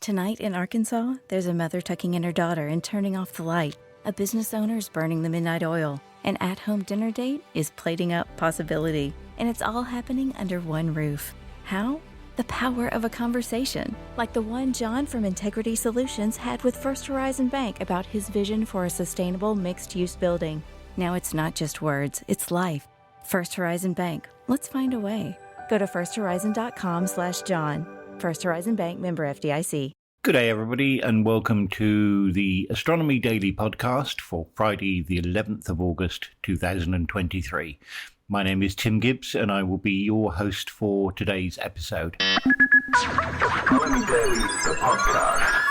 Tonight in Arkansas, there's a mother tucking in her daughter and turning off the light. A business owner's burning the midnight oil. An at-home dinner date is plating up possibility. And it's all happening under one roof. How? The power of a conversation, like the one John from Integrity Solutions had with First Horizon Bank about his vision for a sustainable mixed-use building. Now it's not just words, it's life. First Horizon Bank. Let's find a way. Go to firsthorizon.com/John. First Horizon Bank, member FDIC. Good day, everybody, and welcome to the Astronomy Daily podcast for Friday, the 11th of August, 2023. My name is Tim Gibbs, and I will be your host for today's episode. Astronomy Daily, the podcast,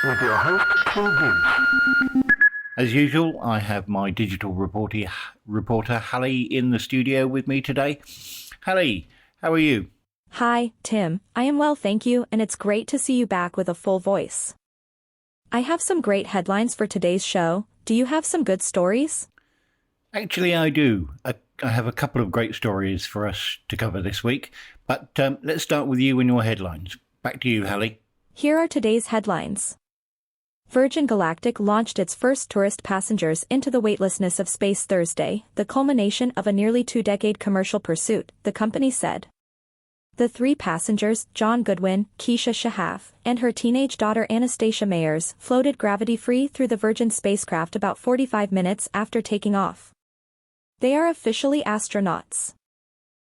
with your host, Tim Gibbs. As usual, I have my digital reporter Haillie in the studio with me today. Haillie, how are you? Hi, Tim. I am well, thank you, and it's great to see you back with a full voice. I have some great headlines for today's show. Do you have some good stories? Actually, I do. I have a couple of great stories for us to cover this week, but let's start with you and your headlines. Back to you, Haillie. Here are today's headlines. Virgin Galactic launched its first tourist passengers into the weightlessness of space Thursday, the culmination of a nearly two-decade commercial pursuit, the company said. The three passengers, John Goodwin, Keisha Shahaf, and her teenage daughter Anastasia Mayers, floated gravity-free through the Virgin spacecraft about 45 minutes after taking off. They are officially astronauts.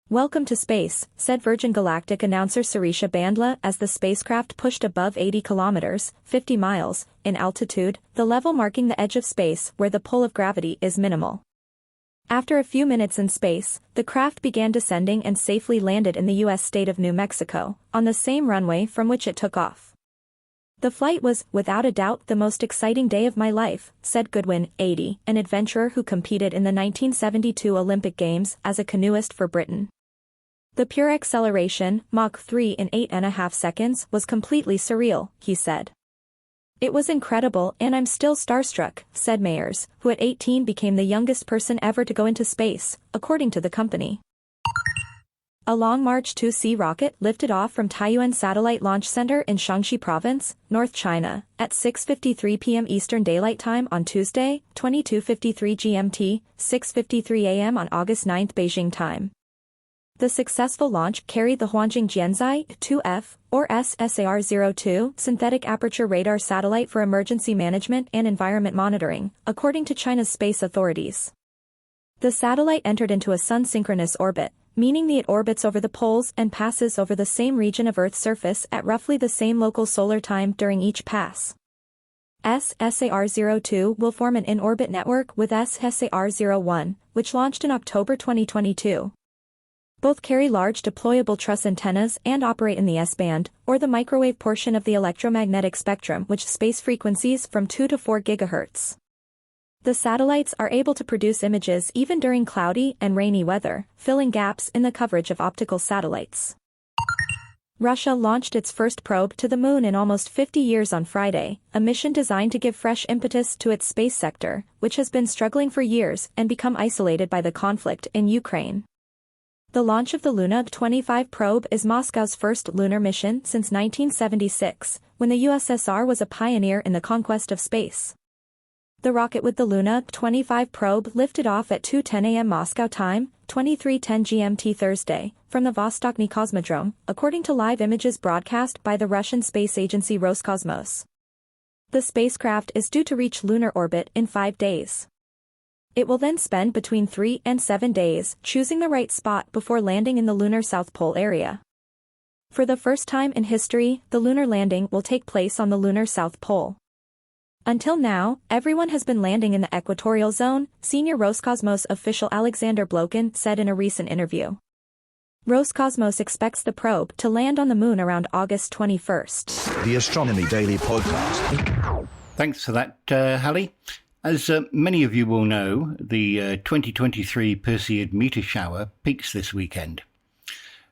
Welcome to space, said Virgin Galactic announcer Sirisha Bandla as the spacecraft pushed above 80 kilometers, 50 miles, in altitude, the level marking the edge of space where the pull of gravity is minimal. After a few minutes in space, the craft began descending and safely landed in the U.S. state of New Mexico, on the same runway from which it took off. The flight was, without a doubt, the most exciting day of my life, said Goodwin, 80, an adventurer who competed in the 1972 Olympic Games as a canoeist for Britain. The pure acceleration, Mach 3 in 8.5 seconds, was completely surreal, he said. It was incredible and I'm still starstruck, said Mayers, who at 18 became the youngest person ever to go into space, according to the company. A Long March 2C rocket lifted off from Taiyuan Satellite Launch Center in Shaanxi Province, North China, at 6:53 p.m. Eastern Daylight Time on Tuesday, 22:53 GMT, 6:53 a.m. on August 9 Beijing time. The successful launch carried the Huanjing Jianzhai-2F, or SAR-02, synthetic aperture radar satellite for emergency management and environment monitoring, according to China's space authorities. The satellite entered into a sun-synchronous orbit, meaning that it orbits over the poles and passes over the same region of Earth's surface at roughly the same local solar time during each pass. SAR-02 will form an in-orbit network with SAR-01, which launched in October 2022. Both carry large deployable truss antennas and operate in the S-band, or the microwave portion of the electromagnetic spectrum, which space frequencies from 2 to 4 GHz. The satellites are able to produce images even during cloudy and rainy weather, filling gaps in the coverage of optical satellites. Russia launched its first probe to the moon in almost 50 years on Friday, a mission designed to give fresh impetus to its space sector, which has been struggling for years and become isolated by the conflict in Ukraine. The launch of the Lunar 25 probe is Moscow's first lunar mission since 1976, when the USSR was a pioneer in the conquest of space. The rocket with the Lunar 25 probe lifted off at 2:10 a.m. Moscow time, 23:10 GMT Thursday, from the Vostochny Cosmodrome, according to live images broadcast by the Russian space agency Roscosmos. The spacecraft is due to reach lunar orbit in 5 days. It will then spend between 3 and 7 days choosing the right spot before landing in the lunar South Pole area. For the first time in history, the lunar landing will take place on the lunar South Pole. Until now, everyone has been landing in the equatorial zone, senior Roscosmos official Alexander Blokin said in a recent interview. Roscosmos expects the probe to land on the moon around August 21st. The Astronomy Daily podcast. Thanks for that, Haillie. As many of you will know, the 2023 Perseid meteor shower peaks this weekend.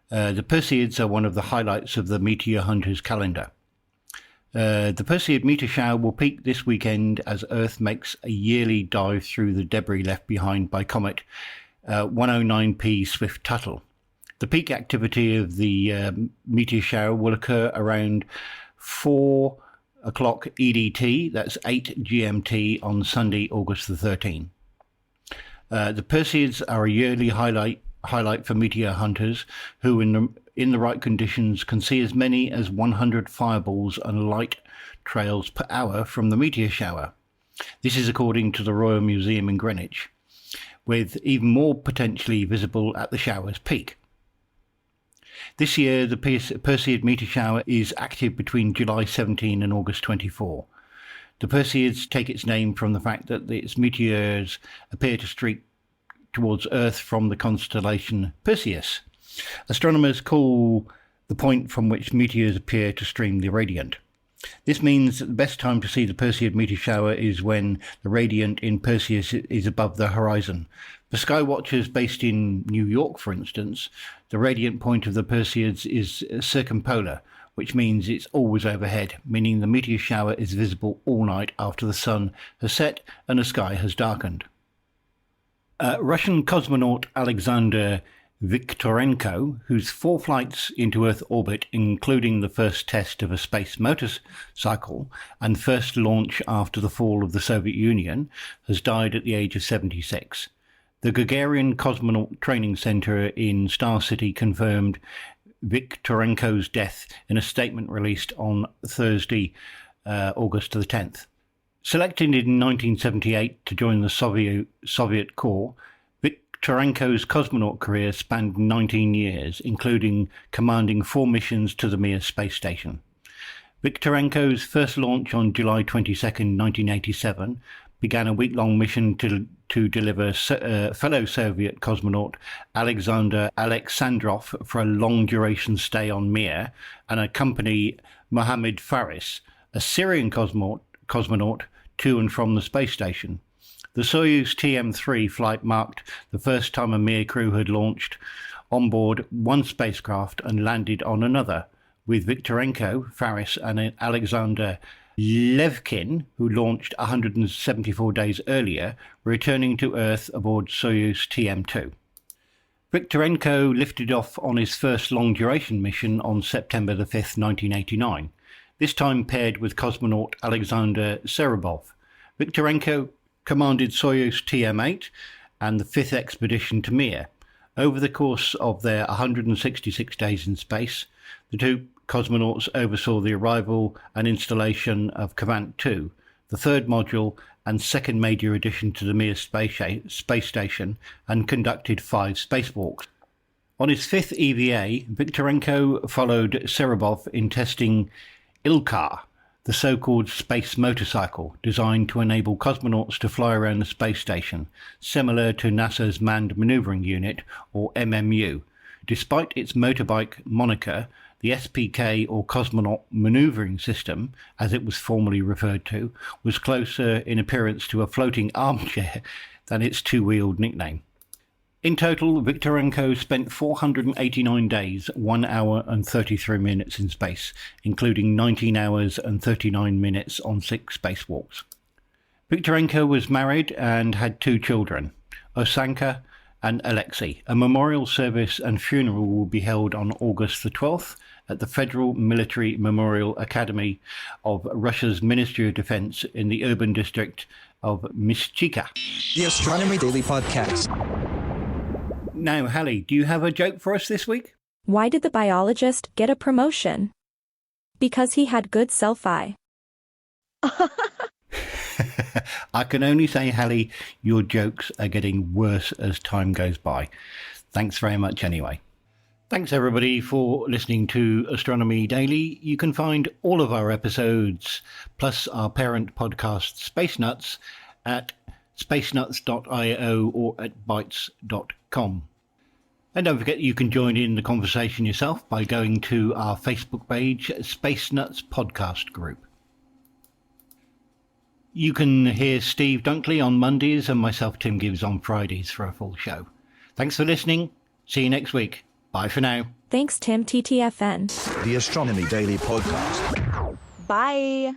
The Perseids are one of the highlights of the Meteor Hunters calendar. The Perseid meteor shower will peak this weekend as Earth makes a yearly dive through the debris left behind by comet 109P Swift-Tuttle. The peak activity of the meteor shower will occur around 4 o'clock EDT, that's 8 GMT on Sunday, August the 13th. The Perseids are a yearly highlight for meteor hunters who, in the right conditions, can see as many as 100 fireballs and light trails per hour from the meteor shower. This is according to the Royal Museum in Greenwich, with even more potentially visible at the shower's peak. This year, the Perseid meteor shower is active between July 17 and August 24. The Perseids take its name from the fact that its meteors appear to streak towards Earth from the constellation Perseus. Astronomers call the point from which meteors appear to stream the radiant. This means that the best time to see the Perseid meteor shower is when the radiant in Perseus is above the horizon. For sky watchers based in New York, for instance, the radiant point of the Perseids is circumpolar, which means it's always overhead, meaning the meteor shower is visible all night after the sun has set and the sky has darkened. Russian cosmonaut Alexander Viktorenko, whose 4 flights into Earth orbit, including the first test of a space motorcycle and first launch after the fall of the Soviet Union, has died at the age of 76. The Gagarin Cosmonaut Training Center in Star City confirmed Viktorenko's death in a statement released on Thursday, August the 10th. Selected in 1978 to join the Soviet Corps, Viktorenko's cosmonaut career spanned 19 years, including commanding 4 missions to the Mir space station. Viktorenko's first launch on July 22, 1987, began a week-long mission to deliver fellow Soviet cosmonaut Alexander Alexandrov for a long-duration stay on Mir and accompany Mohammad Faris, a Syrian cosmonaut, to and from the space station. The Soyuz TM-3 flight marked the first time a Mir crew had launched on board one spacecraft and landed on another, with Viktorenko, Faris and Alexander Levkin, who launched 174 days earlier, returning to Earth aboard Soyuz TM-2. Viktorenko lifted off on his first long-duration mission on September 5, 1989, this time paired with cosmonaut Alexander Serebov. Viktorenko commanded Soyuz TM-8 and the 5th expedition to Mir. Over the course of their 166 days in space, the 2 cosmonauts oversaw the arrival and installation of Kvant-2, the 3rd module and 2nd major addition to the Mir space station, and conducted 5 spacewalks. On his 5th EVA, Viktorenko followed Serebov in testing Ilkar, the so-called space motorcycle, designed to enable cosmonauts to fly around the space station, similar to NASA's Manned Maneuvering Unit, or MMU. Despite its motorbike moniker, the SPK, or Cosmonaut Maneuvering System, as it was formerly referred to, was closer in appearance to a floating armchair than its 2-wheeled nickname. In total, Viktorenko spent 489 days, 1 hour and 33 minutes in space, including 19 hours and 39 minutes on 6 spacewalks. Viktorenko was married and had 2 children, Osanka and Alexei. A memorial service and funeral will be held on August the 12th at the Federal Military Memorial Academy of Russia's Ministry of Defense in the urban district of Myshchika. The Astronomy Daily Podcast. Now, Haillie, do you have a joke for us this week? Why did the biologist get a promotion? Because he had good self-eye. I can only say, Haillie, your jokes are getting worse as time goes by. Thanks very much anyway. Thanks everybody for listening to Astronomy Daily. You can find all of our episodes, plus our parent podcast Space Nuts, at spacenuts.io or at bytes.com. And don't forget you can join in the conversation yourself by going to our Facebook page, Space Nuts Podcast Group. You can hear Steve Dunkley on Mondays and myself, Tim Gibbs, on Fridays for a full show. Thanks for listening. See you next week. Bye for now. Thanks, Tim, TTFN. The Astronomy Daily Podcast. Bye.